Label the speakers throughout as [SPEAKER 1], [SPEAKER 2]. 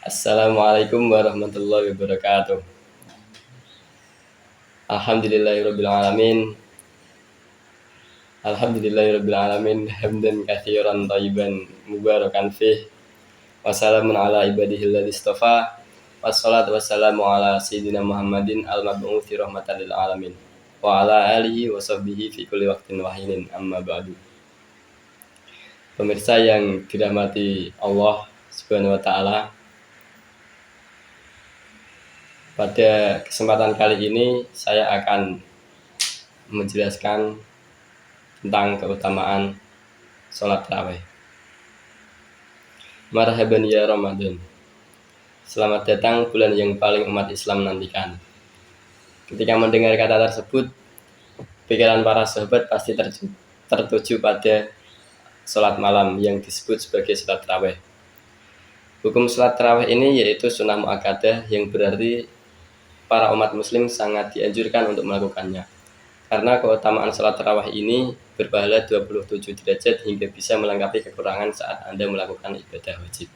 [SPEAKER 1] Assalamualaikum warahmatullahi wabarakatuh. Alhamdulillahirabbil alamin. Alhamdulillahirabbil alamin hamdan katsiran thayyiban mubarakan fih. Wassalamun ala ibadihil ladzi istofa. Wassalatu wassalamu ala sayyidina Muhammadin al-mab'uutsi rahmatan lil alamin. Wa ala alihi wa sahbihi fi kulli waqtin wa hinin amma ba'du. Pemirsa yang dirahmati Allah Subhanahu wa taala, pada kesempatan kali ini saya akan menjelaskan tentang keutamaan sholat tarawih. Marhaban ya Ramadan. Selamat datang bulan yang paling umat Islam nantikan. Ketika mendengar kata tersebut, pikiran para sahabat pasti tertuju pada sholat malam yang disebut sebagai sholat tarawih. Hukum sholat tarawih ini yaitu sunnah muakkadah yang berarti para umat muslim sangat dianjurkan untuk melakukannya. Karena keutamaan sholat tarawih ini berpahala 27 derajat hingga bisa melengkapi kekurangan saat Anda melakukan ibadah wajib.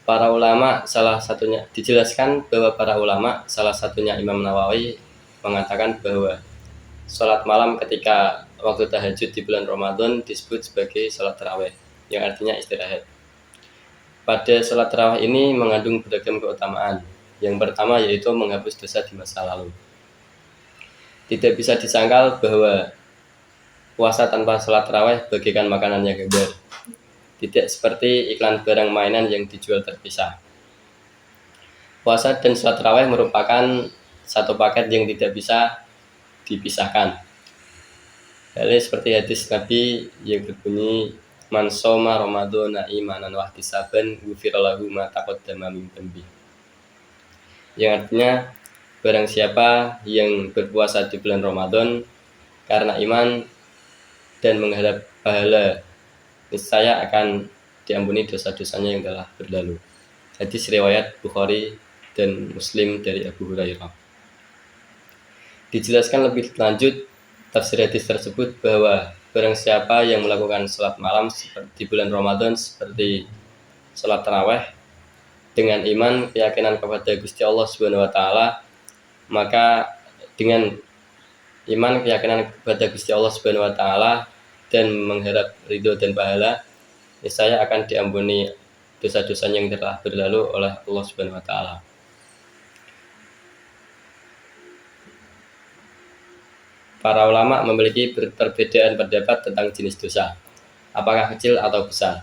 [SPEAKER 1] Para ulama dijelaskan bahwa para ulama salah satunya Imam Nawawi mengatakan bahwa sholat malam ketika waktu tahajud di bulan Ramadan disebut sebagai sholat tarawih, yang artinya istirahat. Pada sholat tarawih ini mengandung beragam keutamaan. Yang pertama yaitu menghapus dosa di masa lalu. Tidak bisa disangkal bahwa puasa tanpa sholat tarawih bagaikan makanannya gambar. Tidak seperti iklan barang mainan yang dijual terpisah. Puasa dan sholat tarawih merupakan satu paket yang tidak bisa dipisahkan. Halnya seperti hadis Nabi yang berbunyi, "Man shoma Ramadhana imanan wa ihtisaban ghufira lahu ma taqaddama min dhanbi." Yang artinya, barang siapa yang berpuasa di bulan Ramadan karena iman dan mengharap pahala, niscaya akan diampuni dosa-dosanya yang telah berlalu. Hadis riwayat Bukhari dan Muslim dari Abu Hurairah. Dijelaskan lebih lanjut tafsir hadis tersebut bahwa barang siapa yang melakukan sholat malam di bulan Ramadan seperti sholat tarawih dengan iman, keyakinan kepada Gusti Allah Subhanahu wa taala, maka dengan iman, keyakinan kepada Gusti Allah Subhanahu wa taala dan mengharap ridho dan pahala, niscaya akan diampuni dosa-dosanya yang telah berlalu oleh Allah Subhanahu wa taala. Para ulama memiliki perbedaan pendapat tentang jenis dosa, apakah kecil atau besar.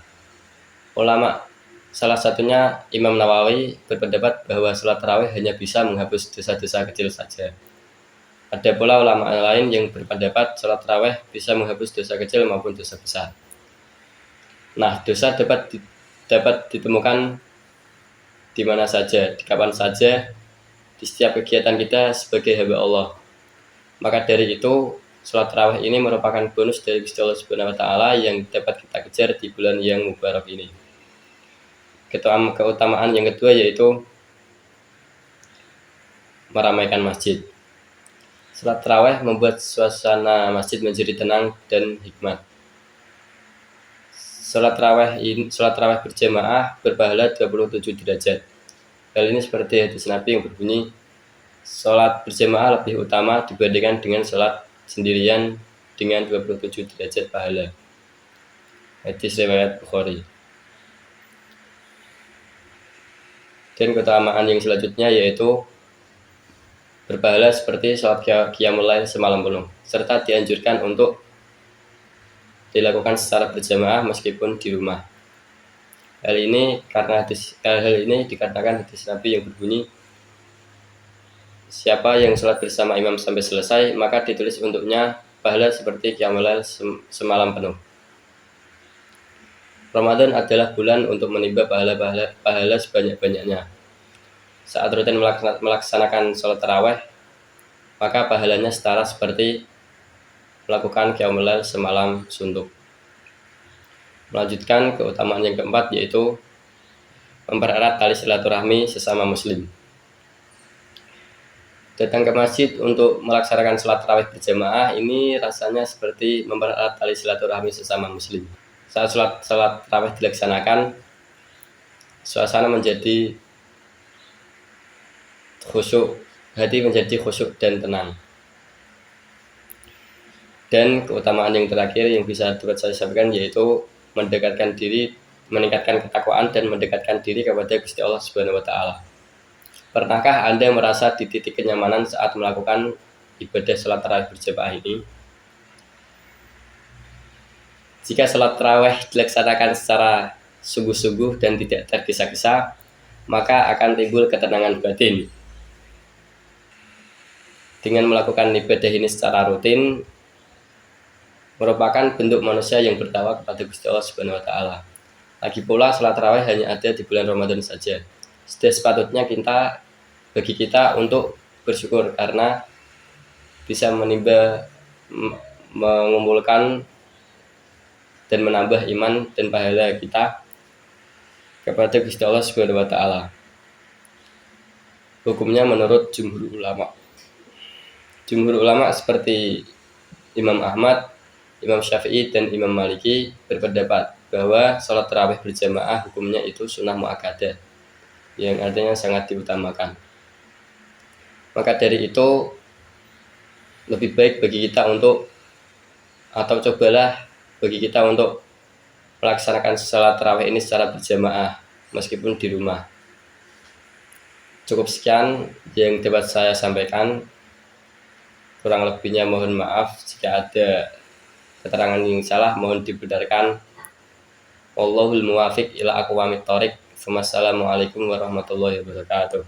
[SPEAKER 1] Salah satunya Imam Nawawi berpendapat bahwa sholat tarawih hanya bisa menghapus dosa-dosa kecil saja. Ada pula ulama lain yang berpendapat sholat tarawih bisa menghapus dosa kecil maupun dosa besar. Nah, dosa dapat ditemukan di mana saja, di kapan saja, di setiap kegiatan kita sebagai hamba Allah. Maka dari itu, sholat tarawih ini merupakan bonus dari Gusti Allah Subhanahu wa taala yang dapat kita kejar di bulan yang mubarak ini. Keutamaan yang kedua yaitu meramaikan masjid. Sholat tarawih membuat suasana masjid menjadi tenang dan hikmat. Sholat tarawih berjamaah berpahala 27 derajat. Hal ini seperti hadis Nabi yang berbunyi, sholat berjamaah lebih utama dibandingkan dengan sholat sendirian dengan 27 derajat pahala. Hadis riwayat Bukhari. Dan keutamaan yang selanjutnya yaitu berpahala seperti sholat qiyamul lail semalam penuh, serta dianjurkan untuk dilakukan secara berjamaah meskipun di rumah. Hal ini dikatakan hadis Nabi yang berbunyi, siapa yang sholat bersama imam sampai selesai, maka ditulis untuknya pahala seperti qiyamul lail semalam penuh. Ramadan adalah bulan untuk menimba pahala sebanyak-banyaknya. Saat rutin melaksanakan sholat tarawih, maka pahalanya setara seperti melakukan qiyamul lail semalam suntuk. Melanjutkan keutamaan yang keempat yaitu mempererat tali silaturahmi sesama muslim. Datang ke masjid untuk melaksanakan sholat tarawih berjamaah ini rasanya seperti mempererat tali silaturahmi sesama muslim. Saat sholat tarawih dilaksanakan, suasana menjadi khusyuk, hati menjadi khusyuk dan tenang. Dan keutamaan yang terakhir yang bisa dapat saya sampaikan yaitu mendekatkan diri, meningkatkan ketakwaan dan mendekatkan diri kepada Gusti Allah Subhanahu wa taala. Pernahkah Anda merasa di titik kenyamanan saat melakukan ibadah salat tarawih berjamaah ini? Jika salat tarawih dilaksanakan secara sungguh-sungguh dan tidak tergesa-gesa, maka akan timbul ketenangan batin. Dengan melakukan ibadah ini secara rutin merupakan bentuk manusia yang bertakwa kepada Gusti Allah Subhanahu wa taala. Lagi pula salat tarawih hanya ada di bulan Ramadan saja. Sudah sepatutnya bagi kita untuk bersyukur karena bisa mengumpulkan dan menambah iman dan pahala kita kepada Gusti Allah Subhanahu wa taala. Hukumnya menurut jumhur ulama. Jumhur ulama seperti Imam Ahmad, Imam Syafi'i dan Imam Maliki berpendapat bahwa sholat tarawih berjamaah hukumnya itu sunnah muakkadah, yang artinya sangat diutamakan. Maka dari itu lebih baik bagi kita bagi kita untuk melaksanakan sholat tarawih ini secara berjamaah meskipun di rumah. Cukup sekian yang dapat saya sampaikan. Kurang lebihnya mohon maaf jika ada keterangan yang salah, mohon dibenarkan. Wallahul muwafiq ila aqwamit thoriq. Wassalamualaikum warahmatullahi wabarakatuh.